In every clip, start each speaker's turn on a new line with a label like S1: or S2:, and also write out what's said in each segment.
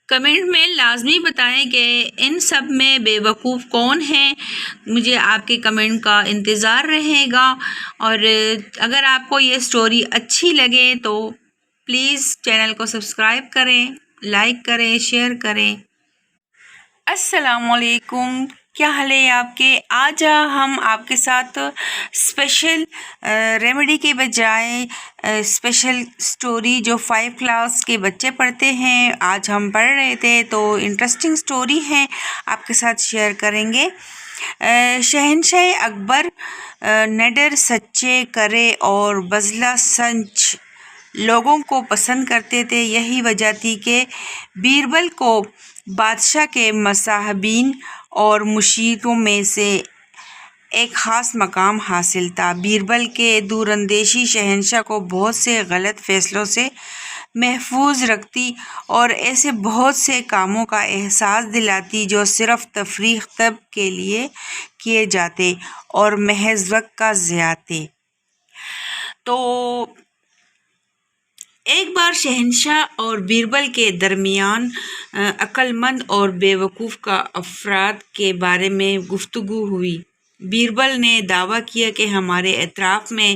S1: Comment میں لازمی بتائیں کہ ان سب میں بیوقوف کون ہیں. مجھے آپ کے کمنٹ کا انتظار رہے گا، اور اگر آپ کو یہ سٹوری اچھی لگے تو پلیز چینل کو سبسکرائب کریں، لائک کریں، شیئر کریں. السلام علیکم، کیا حال ہے آپ کے؟ آج ہم آپ کے ساتھ اسپیشل ریمیڈی کے بجائے اسپیشل سٹوری جو 5 کلاس کے بچے پڑھتے ہیں، آج ہم پڑھ رہے تھے تو انٹرسٹنگ سٹوری ہے، آپ کے ساتھ شیئر کریں گے. شہنشاہ اکبر نڈر سچے کرے اور بزلہ سنچ لوگوں کو پسند کرتے تھے. یہی وجہ تھی کہ بیربل کو بادشاہ کے مصاحبین اور مشیروں میں سے ایک خاص مقام حاصل تھا. بیربل کے دور اندیشی شہنشاہ کو بہت سے غلط فیصلوں سے محفوظ رکھتی اور ایسے بہت سے کاموں کا احساس دلاتی جو صرف تفریح طب کے لیے کیے جاتے اور محض وقت کا ضیاع تھے. تو ایک بار شہنشاہ اور بیربل کے درمیان عقل مند اور بیوقوف کا افراد کے بارے میں گفتگو ہوئی. بیربل نے دعویٰ کیا کہ ہمارے اطراف میں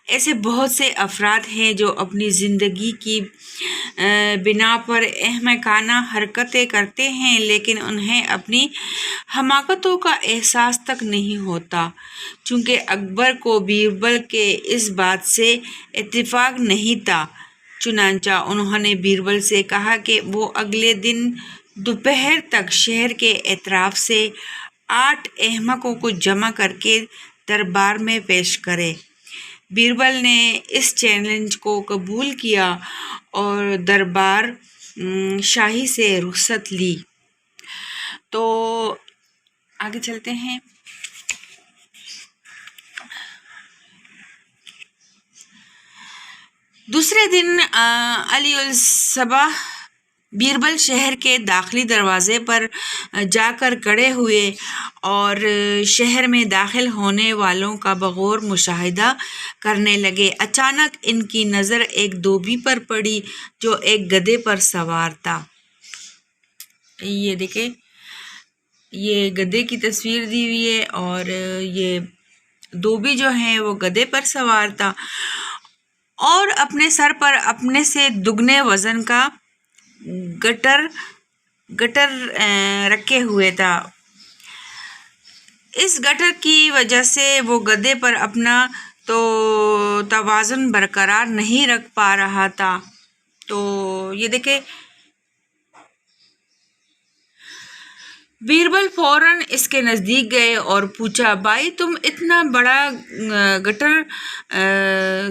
S1: ایسے بہت سے افراد ہیں جو اپنی زندگی کی بنا پر احمقانہ حرکتیں کرتے ہیں، لیکن انہیں اپنی حماقتوں کا احساس تک نہیں ہوتا. چونکہ اکبر کو بیربل کے اس بات سے اتفاق نہیں تھا، چنانچہ انہوں نے بیربل سے کہا کہ وہ اگلے دن دوپہر تک شہر کے اطراف سے 8 احمقوں کو جمع کر کے دربار میں پیش کرے. بیربل نے اس چیلنج کو قبول کیا اور دربار شاہی سے رخصت لی. تو آگے چلتے ہیں. دوسرے دن علی الصبح بیربل شہر کے داخلی دروازے پر جا کر کھڑے ہوئے اور شہر میں داخل ہونے والوں کا بغور مشاہدہ کرنے لگے. اچانک ان کی نظر ایک دھوبی پر پڑی جو ایک گدھے پر سوار تھا. یہ دیکھیں، یہ گدھے کی تصویر دی ہوئی ہے اور یہ دھوبی جو ہے وہ گدھے پر سوار تھا اور اپنے سر پر اپنے سے دگنے وزن کا گٹر رکھے ہوئے تھا. اس گٹر کی وجہ سے وہ گدھے پر اپنا توازن برقرار نہیں رکھ پا رہا تھا. تو یہ دیکھیں، بیربل فوراً اس کے نزدیک گئے اور پوچھا، بھائی تم اتنا بڑا گٹر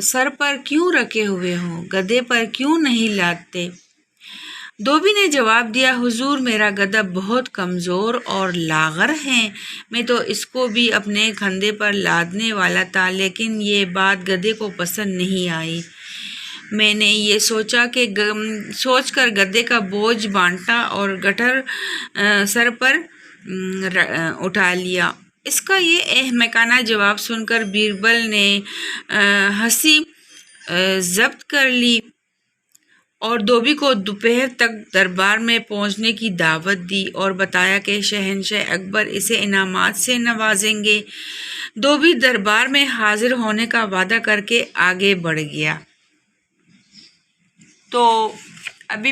S1: سر پر کیوں رکھے ہوئے ہو، گدھے پر کیوں نہیں لادتے؟ دھوبی نے جواب دیا، حضور میرا گدھا بہت کمزور اور لاغر ہے، میں تو اس کو بھی اپنے کندھے پر لادنے والا تھا، لیکن یہ بات گدھے کو پسند نہیں آئی. میں نے یہ سوچ کر گدھے کا بوجھ بانٹا اور گٹر سر پر اٹھا لیا. اس کا یہ احمقانہ جواب سن کر بیربل نے ہنسی ضبط کر لی اور دھوبی کو دوپہر تک دربار میں پہنچنے کی دعوت دی اور بتایا کہ شہنشاہ اکبر اسے انعامات سے نوازیں گے. دھوبی دربار میں حاضر ہونے کا وعدہ کر کے آگے بڑھ گیا. تو ابھی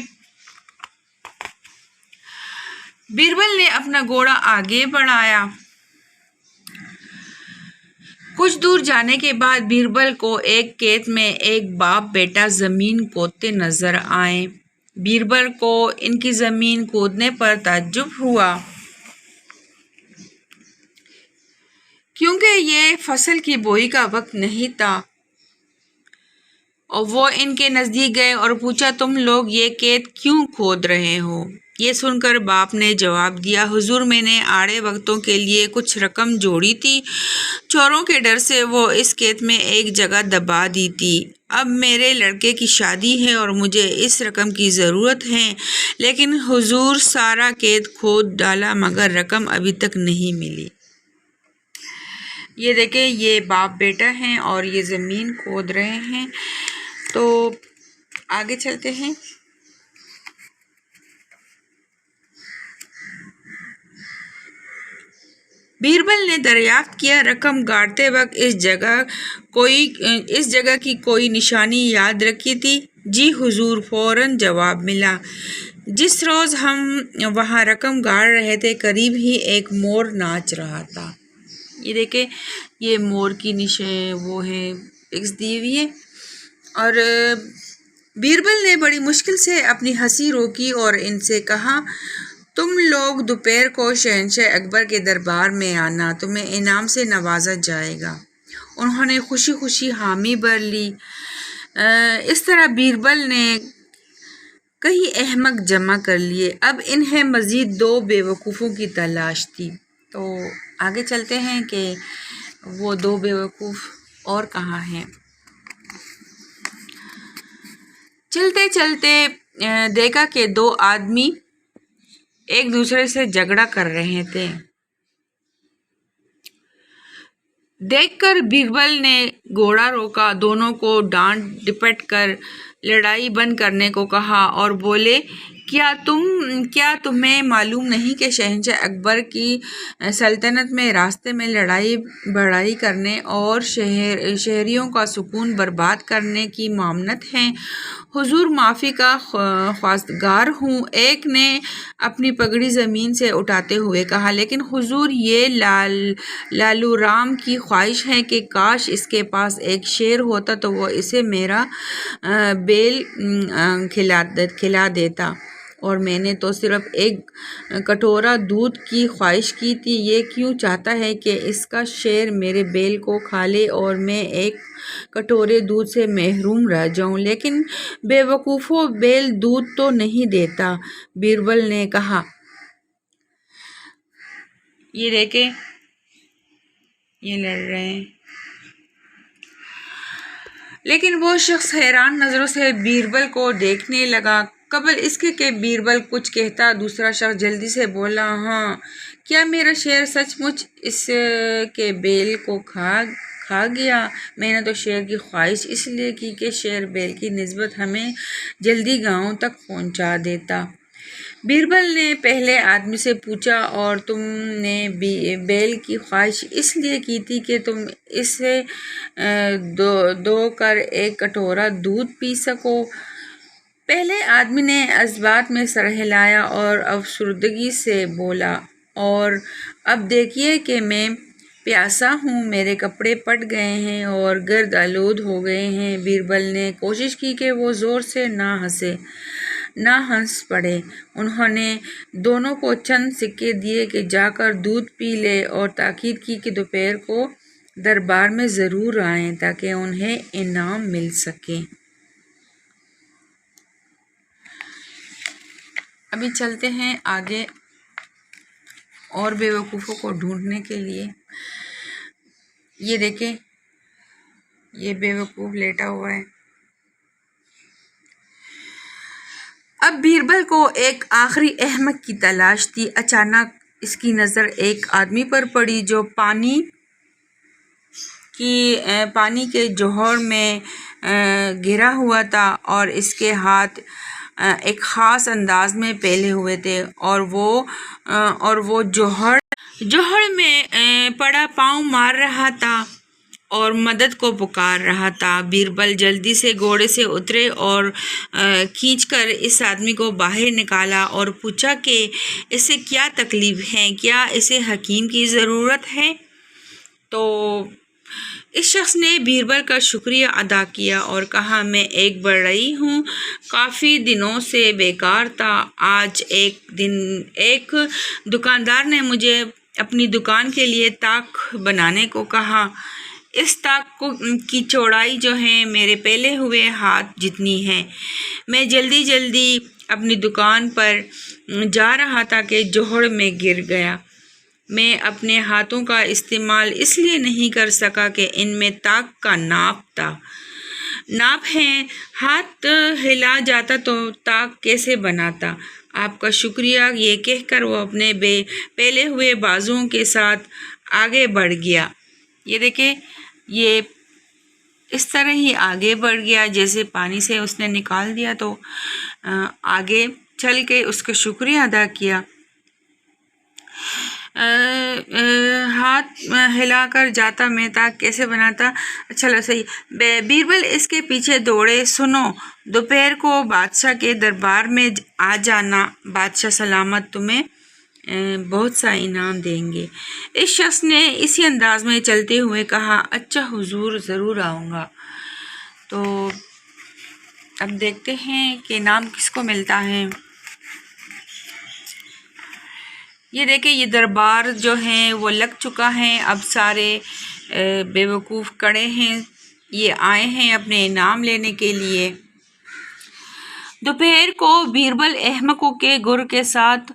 S1: بیربل نے اپنا گھوڑا آگے بڑھایا. کچھ دور جانے کے بعد بیربل کو ایک کھیت میں ایک باپ بیٹا زمین کھودتے نظر آئے. بیربل کو ان کی زمین کھودنے پر تعجب ہوا کیونکہ یہ فصل کی بوئی کا وقت نہیں تھا، اور وہ ان کے نزدیک گئے اور پوچھا، تم لوگ یہ کھیت کیوں کھود رہے ہو؟ یہ سن کر باپ نے جواب دیا، حضور میں نے آڑے وقتوں کے لیے کچھ رقم جوڑی تھی، چوروں کے ڈر سے وہ اس کھیت میں ایک جگہ دبا دی تھی. اب میرے لڑکے کی شادی ہے اور مجھے اس رقم کی ضرورت ہے، لیکن حضور سارا کھیت کھود ڈالا مگر رقم ابھی تک نہیں ملی. یہ دیکھیں، یہ باپ بیٹا ہیں اور یہ زمین کھود رہے ہیں. تو آگے چلتے ہیں. بیربل نے دریافت کیا رقم گاڑتے وقت اس جگہ کی کوئی نشانی یاد رکھی تھی؟ جی حضور، فوراً جواب ملا۔ جس روز ہم وہاں رقم گاڑ رہے تھے قریب ہی ایک مور ناچ رہا تھا۔ یہ دیکھیں، یہ مور کی وہ ہے پکس دی ہوئی ہے۔ اور بیربل نے بڑی مشکل سے اپنی ہنسی روکی اور ان سے کہا، تم لوگ دوپہر کو شہنشاہ اکبر کے دربار میں آنا، تمہیں انعام سے نوازا جائے گا۔ انہوں نے خوشی خوشی حامی بھر لی۔ اس طرح بیربل نے کئی احمق جمع کر لیے۔ اب انہیں مزید 2 بیوقوفوں کی تلاش تھی۔ تو آگے چلتے ہیں کہ وہ 2 بیوقوف اور کہاں ہیں۔ چلتے چلتے دیکھا کہ 2 آدمی ایک دوسرے سے جھگڑا کر رہے تھے۔ دیکھ کر بیربل نے گھوڑا روکا، دونوں کو ڈانٹ ڈپٹ کر لڑائی بند کرنے کو کہا اور بولے، کیا تمہیں معلوم نہیں کہ شہنشاہ اکبر کی سلطنت میں راستے میں لڑائی بڑھائی کرنے اور شہریوں کا سکون برباد کرنے کی ممانعت ہے؟ حضور معافی کا خواستگار ہوں، ایک نے اپنی پگڑی زمین سے اٹھاتے ہوئے کہا، لیکن حضور یہ لالو رام کی خواہش ہے کہ کاش اس کے پاس ایک شیر ہوتا تو وہ اسے میرا بیل کھلا دیتا، اور میں نے تو صرف ایک کٹورا دودھ کی خواہش کی تھی۔ یہ کیوں چاہتا ہے کہ اس کا شیر میرے بیل کو کھا لے اور میں ایک کٹورے دودھ سے محروم رہ جاؤں؟ لیکن بے وقوفو، بیل دودھ تو نہیں دیتا، بیربل نے کہا۔ یہ دیکھیں، یہ لڑ رہے ہیں۔ لیکن وہ شخص حیران نظروں سے بیربل کو دیکھنے لگا۔ قبل اس کے کہ بیربل کچھ کہتا، دوسرا شخص جلدی سے بولا، ہاں، کیا میرا شیر سچ مچ اس کے بیل کو کھا گیا؟ میں نے تو شیر کی خواہش اس لیے کی کہ شیر بیل کی نسبت ہمیں جلدی گاؤں تک پہنچا دیتا۔ بیربل نے پہلے آدمی سے پوچھا، اور تم نے بیل کی خواہش اس لیے کی تھی کہ تم اسے دو کر ایک کٹورا دودھ پی سکو؟ پہلے آدمی نے اس بات میں سر ہلایا اور افسردگی سے بولا، اور اب دیکھیے کہ میں پیاسا ہوں، میرے کپڑے پھٹ گئے ہیں اور گرد آلود ہو گئے ہیں۔ بیربل نے کوشش کی کہ وہ زور سے نہ ہنس پڑے۔ انہوں نے دونوں کو چند سکے دیے کہ جا کر دودھ پی لے، اور تاکید کی کہ دوپہر کو دربار میں ضرور آئیں تاکہ انہیں انعام مل سکے۔ ابھی چلتے ہیں آگے اور بیوقوفوں کو ڈھونڈنے کے لیے۔ یہ دیکھیں، یہ بیوقوف لیٹا ہوا ہے۔ اب بیربل کو ایک آخری احمق کی تلاش تھی۔ اچانک اس کی نظر ایک آدمی پر پڑی جو پانی کے جوہر میں گھرا ہوا تھا، اور اس کے ہاتھ ایک خاص انداز میں پھیلے ہوئے تھے، اور وہ جوہر میں پڑا پاؤں مار رہا تھا اور مدد کو پکار رہا تھا۔ بیربل جلدی سے گھوڑے سے اترے اور کھینچ کر اس آدمی کو باہر نکالا اور پوچھا کہ اسے کیا تکلیف ہے، کیا اسے حکیم کی ضرورت ہے؟ تو اس شخص نے بیربل کا شکریہ ادا کیا اور کہا، میں ایک بڑھئی ہوں، کافی دنوں سے بیکار تھا۔ آج ایک دکاندار نے مجھے اپنی دکان کے لیے طاق بنانے کو کہا۔ اس طاق کی چوڑائی جو ہے میرے پھیلے ہوئے ہاتھ جتنی ہے۔ میں جلدی اپنی دکان پر جا رہا تھا کہ جوہر میں گر گیا۔ میں اپنے ہاتھوں کا استعمال اس لیے نہیں کر سکا کہ ان میں طاق کا ناپ ہے۔ ہاتھ ہلا جاتا تو طاق کیسے بناتا؟ آپ کا شکریہ، یہ کہہ کر وہ اپنے پھیلے ہوئے بازوؤں کے ساتھ آگے بڑھ گیا۔ یہ دیکھیں، یہ اس طرح ہی آگے بڑھ گیا جیسے پانی سے اس نے نکال دیا، تو آگے چل کے اس کا شکریہ ادا کیا۔ ہاتھ ہلا کر جاتا میں تاک کیسے بناتا. چلو صحیح. بیربل اس کے پیچھے دوڑے. سنو، دوپہر کو بادشاہ کے دربار میں آ جانا، بادشاہ سلامت تمہیں بہت سا انعام دیں گے. اس شخص نے اسی انداز میں چلتے ہوئے کہا، اچھا حضور، ضرور آؤں گا. تو اب دیکھتے ہیں کہ انعام کس کو ملتا ہے. یہ دیکھیں، یہ دربار جو ہیں وہ لگ چکا ہے. اب سارے بیوقوف کڑے ہیں، یہ آئے ہیں اپنے انعام لینے کے لیے. دوپہر کو بیربل احمقوں کے گر کے ساتھ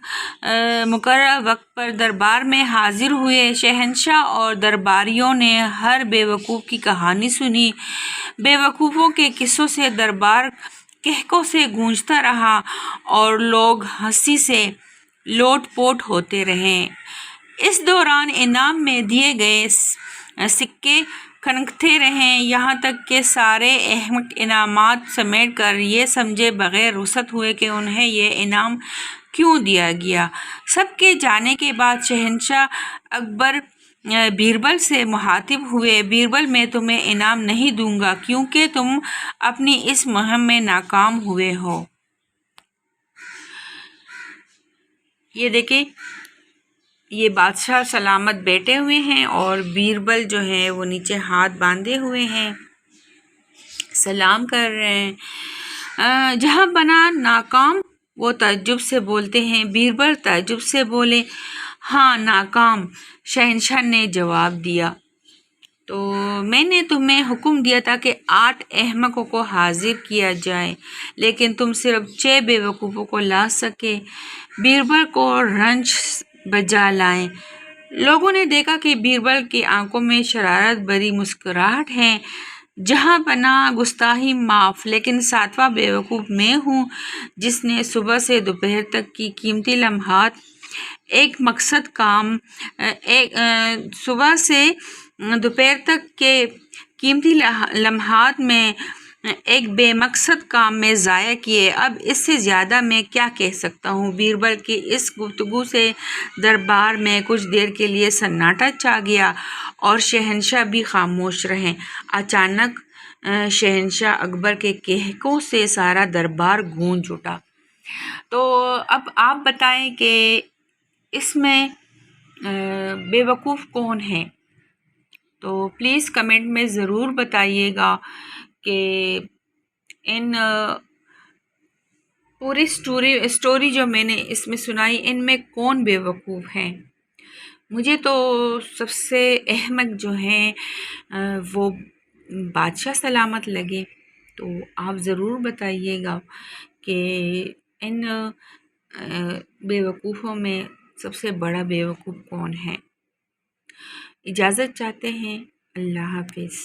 S1: مقررہ وقت پر دربار میں حاضر ہوئے. شہنشاہ اور درباریوں نے ہر بیوقوف کی کہانی سنی. بیوقوفوں کے قصوں سے دربار قہقہوں سے گونجتا رہا اور لوگ ہنسی سے لوٹ پوٹ ہوتے رہے. اس دوران انعام میں دیے گئے سکے کھنکتے رہے، یہاں تک کہ سارے احمق انعامات سمیٹ کر یہ سمجھے بغیر رخصت ہوئے کہ انہیں یہ انعام کیوں دیا گیا. سب کے جانے کے بعد شہنشاہ اکبر بیربل سے مخاطب ہوئے، بیربل، میں تمہیں انعام نہیں دوں گا کیونکہ تم اپنی اس مہم میں ناکام ہوئے ہو. یہ دیکھیں، یہ بادشاہ سلامت بیٹھے ہوئے ہیں اور بیربل جو ہے وہ نیچے ہاتھ باندھے ہوئے ہیں، سلام کر رہے ہیں. جہاں بنا ناکام، وہ تعجب سے بولتے ہیں. بیربل تعجب سے بولے، ہاں ناکام. شہنشاہ نے جواب دیا، تو میں نے تمہیں حکم دیا تھا کہ 8 احمقوں کو حاضر کیا جائے، لیکن تم صرف 6 بیوقوفوں کو لا سکے. بیربل کو رنج بجا لائیں. لوگوں نے دیکھا کہ بیربل کی آنکھوں میں شرارت بھری مسکراہٹ ہے. جہاں پناہ، گستاخی معاف، لیکن 7واں بیوقوف میں ہوں، جس نے صبح سے دوپہر تک کی قیمتی لمحات ایک مقصد کام صبح سے دوپہر تک کے قیمتی لمحات میں ایک بے مقصد کام میں ضائع کیے. اب اس سے زیادہ میں کیا کہہ سکتا ہوں. بیربل کی اس گفتگو سے دربار میں کچھ دیر کے لیے سناٹا چھا گیا اور شہنشاہ بھی خاموش رہے. اچانک شہنشاہ اکبر کے قہقہوں سے سارا دربار گونج اٹھا. تو اب آپ بتائیں کہ اس میں بیوقوف کون ہیں؟ تو پلیز کمنٹ میں ضرور بتائیے گا کہ ان پوری اسٹوری جو میں نے اس میں سنائی، ان میں کون بیوقوف ہیں. مجھے تو سب سے احمق جو ہیں وہ بادشاہ سلامت لگے. تو آپ ضرور بتائیے گا کہ ان بیوقوفوں میں سب سے بڑا بیوقوف کون ہے. اجازت چاہتے ہیں. اللہ حافظ.